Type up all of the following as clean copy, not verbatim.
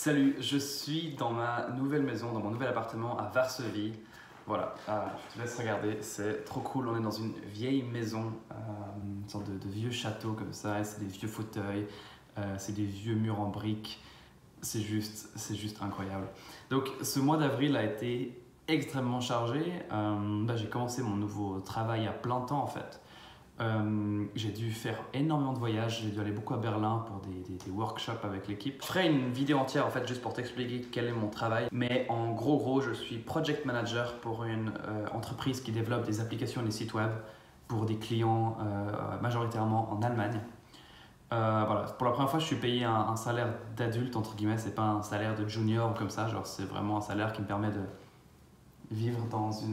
Salut, je suis dans ma nouvelle maison, dans mon nouvel appartement à Varsovie. Voilà, je te laisse regarder, c'est trop cool. On est dans une vieille maison, une sorte de vieux château comme ça. C'est des vieux fauteuils, c'est des vieux murs en briques. C'est juste incroyable. Donc ce mois d'avril a été extrêmement chargé. J'ai commencé mon nouveau travail à plein temps en fait. J'ai dû faire énormément de voyages, j'ai dû aller beaucoup à Berlin pour des workshops avec l'équipe. Je ferai une vidéo entière en fait juste pour t'expliquer quel est mon travail. Mais en gros, je suis project manager pour une entreprise qui développe des applications et des sites web pour des clients majoritairement en Allemagne. Voilà. Pour la première fois, je suis payé un salaire d'adulte, entre guillemets, c'est pas un salaire de junior ou comme ça, genre c'est vraiment un salaire qui me permet de vivre dans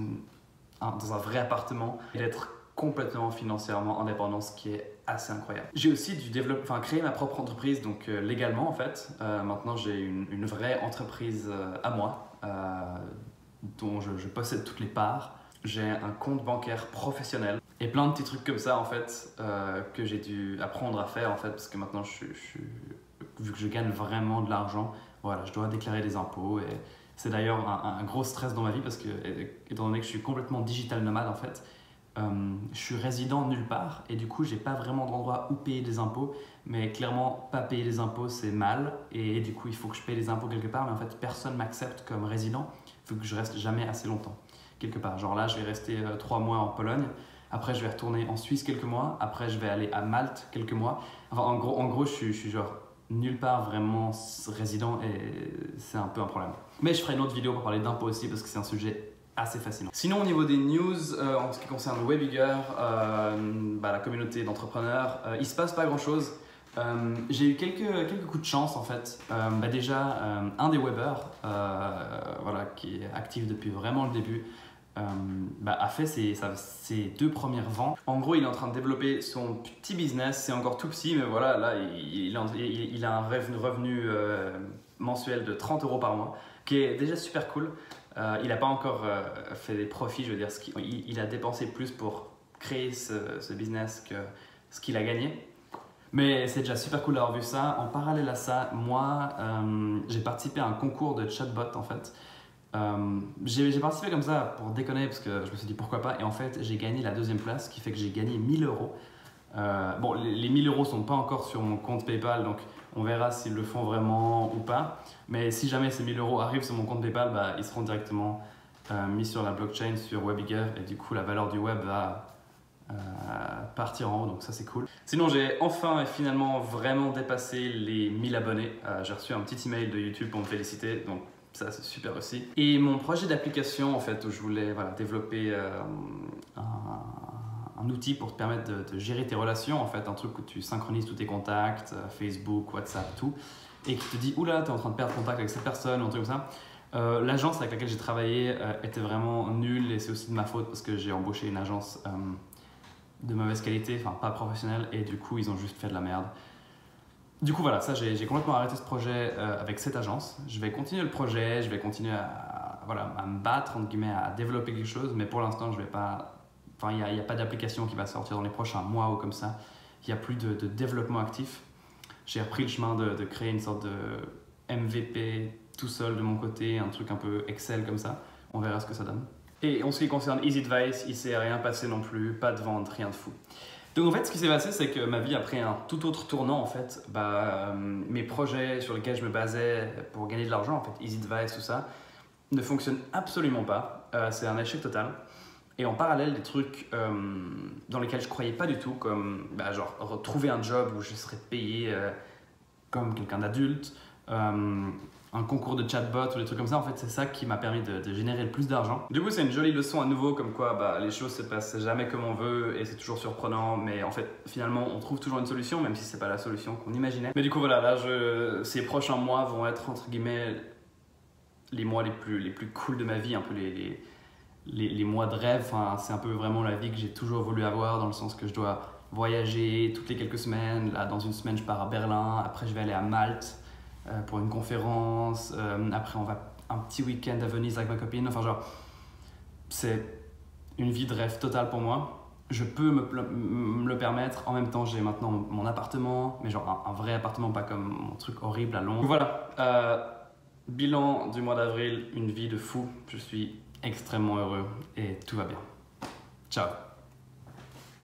un vrai appartement et d'être complètement financièrement indépendant, ce qui est assez incroyable. J'ai aussi créé ma propre entreprise, donc légalement en fait. Maintenant j'ai une vraie entreprise à moi, dont je possède toutes les parts. J'ai un compte bancaire professionnel et plein de petits trucs comme ça en fait que j'ai dû apprendre à faire en fait parce que maintenant vu que je gagne vraiment de l'argent, voilà, je dois déclarer des impôts et c'est d'ailleurs un gros stress dans ma vie parce que étant donné que je suis complètement digital nomade en fait, je suis résident nulle part et du coup j'ai pas vraiment d'endroit où payer des impôts, mais clairement pas payer les impôts c'est mal et du coup il faut que je paye les impôts quelque part, mais en fait personne m'accepte comme résident vu que je reste jamais assez longtemps quelque part. Genre là je vais rester 3 mois en Pologne, après je vais retourner en Suisse quelques mois, après je vais aller à Malte quelques mois. Enfin en gros je suis genre nulle part vraiment résident et c'est un peu un problème. Mais je ferai une autre vidéo pour parler d'impôts aussi parce que c'est un sujet assez fascinant. Sinon au niveau des news, en ce qui concerne Webigger, la communauté d'entrepreneurs, il se passe pas grand chose. J'ai eu quelques coups de chance en fait. Déjà un des Webbers, qui est actif depuis vraiment le début, a fait ses 2 premières ventes. En gros, il est en train de développer son petit business, c'est encore tout petit, mais voilà, là, il a un revenu mensuel de 30 € par mois, qui est déjà super cool. Il n'a pas encore fait des profits, je veux dire, il a dépensé plus pour créer ce business que ce qu'il a gagné. Mais c'est déjà super cool d'avoir vu ça. En parallèle à ça, moi, j'ai participé à un concours de chatbot en fait. J'ai participé comme ça pour déconner parce que je me suis dit pourquoi pas et en fait j'ai gagné la 2e place, ce qui fait que j'ai gagné 1000 €. Bon, les 1000 € sont pas encore sur mon compte PayPal, donc on verra s'ils le font vraiment ou pas, mais si jamais ces 1000 € arrivent sur mon compte PayPal, ils seront directement mis sur la blockchain, sur Webigger, et du coup la valeur du web va partir en haut, donc ça c'est cool. Sinon j'ai enfin et finalement vraiment dépassé les 1000 abonnés. J'ai reçu un petit email de YouTube pour me féliciter, donc ça c'est super aussi. Et mon projet d'application en fait où je voulais développer un outil pour te permettre de gérer tes relations en fait, un truc où tu synchronises tous tes contacts, Facebook, WhatsApp, tout, et qui te dit oula t'es en train de perdre contact avec cette personne ou un truc comme ça. L'agence avec laquelle j'ai travaillé était vraiment nulle et c'est aussi de ma faute parce que j'ai embauché une agence de mauvaise qualité, enfin pas professionnelle, et du coup ils ont juste fait de la merde. Du coup voilà, ça j'ai complètement arrêté ce projet avec cette agence. Je vais continuer le projet, je vais continuer à me battre entre guillemets, à développer quelque chose, mais pour l'instant je vais pas. Enfin, il n'y a pas d'application qui va sortir dans les prochains mois ou comme ça. Il n'y a plus de développement actif. J'ai repris le chemin de créer une sorte de MVP tout seul de mon côté, un truc un peu Excel comme ça. On verra ce que ça donne. Et en ce qui concerne EasyAdvice, il ne s'est rien passé non plus, pas de vente, rien de fou. Donc en fait, ce qui s'est passé, c'est que ma vie a pris un tout autre tournant en fait. Mes projets sur lesquels je me basais pour gagner de l'argent, en fait, EasyAdvice, tout ça, ne fonctionnent absolument pas. C'est un échec total. Et en parallèle, des trucs dans lesquels je croyais pas du tout, comme genre retrouver un job où je serais payé comme quelqu'un d'adulte, un concours de chatbot ou des trucs comme ça, en fait c'est ça qui m'a permis de générer le plus d'argent. Du coup c'est une jolie leçon à nouveau comme quoi les choses se passent jamais comme on veut et c'est toujours surprenant, mais en fait finalement on trouve toujours une solution même si c'est pas la solution qu'on imaginait. Mais du coup voilà, là ces prochains mois vont être entre guillemets les mois les plus cool de ma vie, un peu les mois de rêve. Enfin, c'est un peu vraiment la vie que j'ai toujours voulu avoir dans le sens que je dois voyager toutes les quelques semaines. Là dans une semaine je pars à Berlin, après je vais aller à Malte pour une conférence, après on va un petit week-end à Venise avec ma copine, enfin genre c'est une vie de rêve totale pour moi. Je peux me le permettre, en même temps j'ai maintenant mon appartement, mais genre un vrai appartement, pas comme mon truc horrible à Londres. Voilà, Bilan du mois d'avril, une vie de fou. Je suis extrêmement heureux et tout va bien. Ciao.